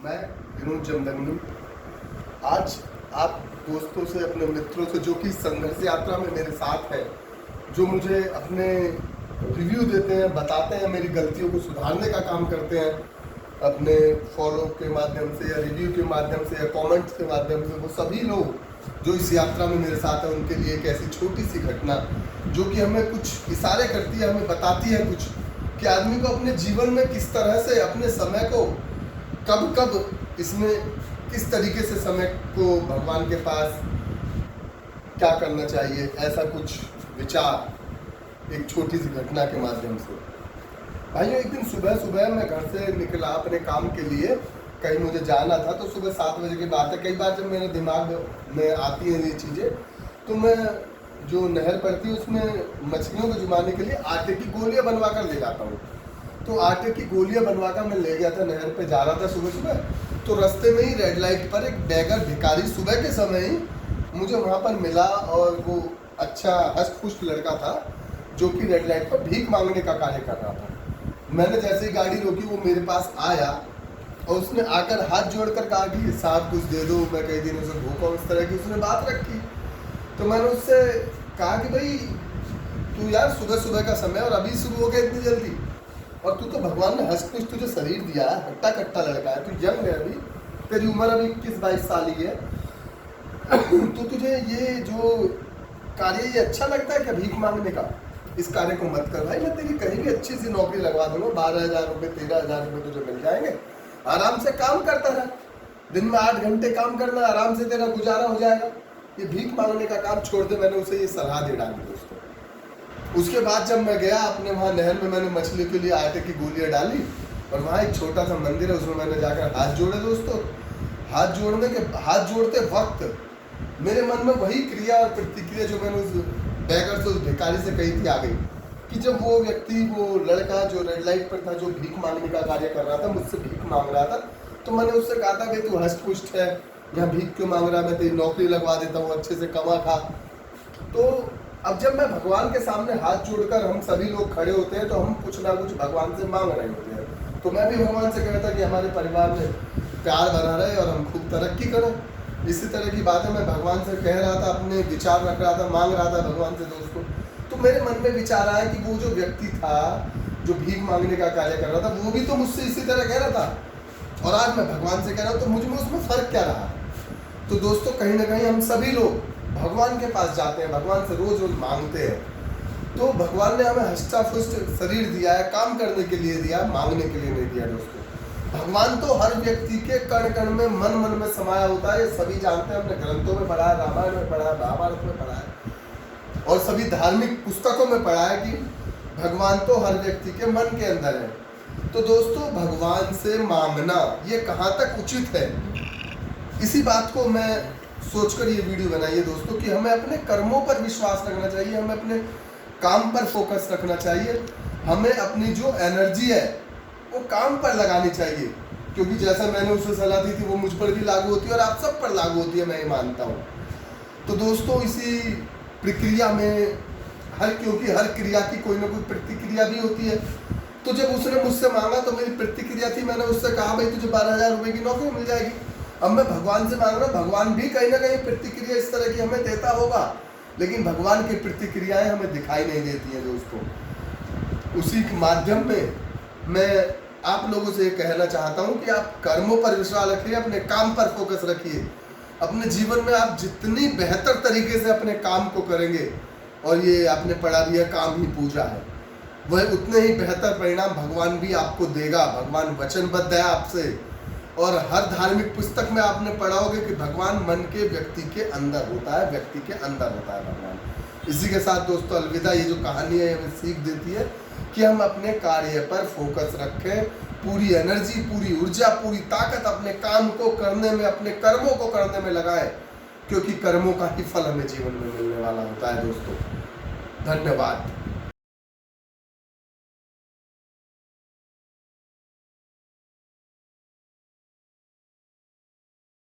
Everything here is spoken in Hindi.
मैं विनोद जमदग्नि आज आप दोस्तों से, अपने मित्रों से जो कि संघर्ष यात्रा में मेरे साथ है, जो मुझे अपने रिव्यू देते हैं, बताते हैं, मेरी गलतियों को सुधारने का काम करते हैं अपने फॉलो के माध्यम से या रिव्यू के माध्यम से या कमेंट्स के माध्यम से, वो सभी लोग जो इस यात्रा में मेरे साथ हैं, उनके लिए एक ऐसी छोटी सी घटना जो कि हमें कुछ इशारे करती है, हमें बताती है कुछ कि आदमी को अपने जीवन में किस तरह से अपने समय को कब कब इसमें किस तरीके से समय को भगवान के पास क्या करना चाहिए, ऐसा कुछ विचार एक छोटी सी घटना के माध्यम से। भाइयों, एक दिन सुबह सुबह मैं घर से निकला अपने काम के लिए, कहीं मुझे जाना था, तो सुबह 7 बजे की बात है। कई बार जब मेरे दिमाग में आती हैं ये चीज़ें, तो मैं जो नहर पड़ती है उसमें मछलियों को जुमाने के लिए आटे की गोलियां बनवा कर ले जाता हूँ। तो आटे की गोलियां बनवा कर मैं ले गया था, नहर पे जा रहा था सुबह सुबह। तो रास्ते में ही रेड लाइट पर एक बेगर भिखारी सुबह के समय ही मुझे वहाँ पर मिला, और वो अच्छा हष्ट-पुष्ट लड़का था जो कि रेड लाइट पर भीख मांगने का कार्य कर रहा था। मैंने जैसे ही गाड़ी रोकी, वो मेरे पास आया और उसने आकर हाथ जोड़कर कहा कि साहब कुछ दे दो, मैं कई दिनों से भूखा हूँ, इस तरह की उसने बात रखी। तो मैंने उससे कहा कि भाई तू यार, सुबह सुबह का समय और अभी शुरू हो गया इतनी जल्दी, और तू तो भगवान ने हष्ट पुष्ट तुझे शरीर दिया है, हट्टा कट्टा लड़का है, तू यंग है, अभी तेरी उम्र अभी 21-22 साल ही है, तो तुझे ये जो कार्य ये अच्छा लगता है क्या, भीख मांगने का? इस कार्य को मत कर भाई, मैं तेरी कहीं भी अच्छी सी नौकरी लगवा दूंगा, 12,000 रुपये 13,000 रुपये तुझे मिल जाएंगे, आराम से काम करता रहा, दिन में 8 घंटे काम करना, आराम से तेरा गुजारा हो जाएगा, ये भीख मांगने का काम छोड़ दे। मैंने उसे ये सलाह दे डाली दोस्तों। उसके बाद जब मैं गया अपने वहाँ नहर में, मैंने मछली के लिए आटे की गोलियाँ डाली, और वहाँ एक छोटा सा मंदिर है, उसमें मैंने जाकर हाथ जोड़े दोस्तों। हाथ जोड़ते वक्त मेरे मन में वही क्रिया और प्रतिक्रिया जो मैंने उस बैगर से, उस भिखारी से कही थी, आ गई कि जब वो व्यक्ति, वो लड़का जो रेड लाइट पर था, जो भीख मांगने का कार्य कर रहा था, मुझसे भीख मांग रहा था, तो मैंने उससे कहा था कि तू हष्ट पुष्ट है, यहाँ भीख क्यों मांग रहा है, मैं तेरी नौकरी लगवा देता हूँ, अच्छे से कमा खा। तो अब जब मैं भगवान के सामने हाथ जोड़कर हम सभी लोग खड़े होते हैं, तो हम कुछ ना कुछ भगवान से मांग रहे होते हैं। तो मैं भी भगवान से कहता कि हमारे परिवार में प्यार बना रहे और हम खूब तरक्की करें। इसी तरह की बातें मैं भगवान से कह रहा था, अपने विचार रख रहा था, मांग रहा था भगवान से दोस्तों। तो मेरे मन में विचार आया कि वो जो व्यक्ति था जो भीख मांगने का कार्य कर रहा था, वो भी तो मुझसे इसी तरह कह रहा था, और आज मैं भगवान से कह रहा हूँ, तो मुझ में उसमें फ़र्क क्या रहा? तो दोस्तों, कहीं ना कहीं हम सभी लोग भगवान के पास जाते हैं, भगवान से रोज रोज मांगते हैं। तो भगवान ने हमें हष्टा पुष्ट शरीर दिया है, काम करने के लिए दिया, मांगने के लिए नहीं दिया दोस्तों। भगवान तो हर व्यक्ति के कण कण में, मन मन में समाया होता है, ये सभी जानते हैं, हमने ग्रंथों में पढ़ा है, रामायण में पढ़ा है, महाभारत में पढ़ा है, और सभी धार्मिक पुस्तकों में पढ़ा है कि भगवान तो हर व्यक्ति के मन के अंदर है। तो दोस्तों, भगवान से मांगना ये कहाँ तक उचित है, इसी बात को मैं सोचकर ये वीडियो बनाई है दोस्तों, कि हमें अपने कर्मों पर विश्वास रखना चाहिए, हमें अपने काम पर फोकस रखना चाहिए, हमें अपनी जो एनर्जी है वो काम पर लगानी चाहिए, क्योंकि जैसा मैंने उसे सलाह दी थी वो मुझ पर भी लागू होती है और आप सब पर लागू होती है, मैं ये मानता हूँ। तो दोस्तों, इसी प्रक्रिया में क्योंकि हर क्रिया की कोई ना कोई प्रतिक्रिया भी होती है, तो जब उसने मुझसे मांगा तो मेरी प्रतिक्रिया थी, मैंने उससे कहा भाई तुझे 12,000 रुपये की नौकरी मिल जाएगी। अब मैं भगवान से मांग रहा हूँ, भगवान भी कहीं ना कहीं प्रतिक्रिया इस तरह की हमें देता होगा, लेकिन भगवान की प्रतिक्रियाएं हमें दिखाई नहीं देती हैं दोस्तों। उसी के माध्यम में मैं आप लोगों से ये कहना चाहता हूँ कि आप कर्मों पर विश्वास रखिए, अपने काम पर फोकस रखिए। अपने जीवन में आप जितनी बेहतर तरीके से अपने काम को करेंगे, और ये आपने पढ़ा दिया काम ही पूजा है, वह उतने ही बेहतर परिणाम भगवान भी आपको देगा। भगवान वचनबद्ध है आपसे, और हर धार्मिक पुस्तक में आपने पढ़ा होगा कि भगवान मन के व्यक्ति के अंदर होता है, व्यक्ति के अंदर होता है भगवान। इसी के साथ दोस्तों अलविदा। ये जो कहानी है हमें सीख देती है कि हम अपने कार्य पर फोकस रखें, पूरी एनर्जी, पूरी ऊर्जा, पूरी ताकत अपने काम को करने में, अपने कर्मों को करने में लगाएं, क्योंकि कर्मों का ही फल हमें जीवन में मिलने वाला होता है दोस्तों। धन्यवाद।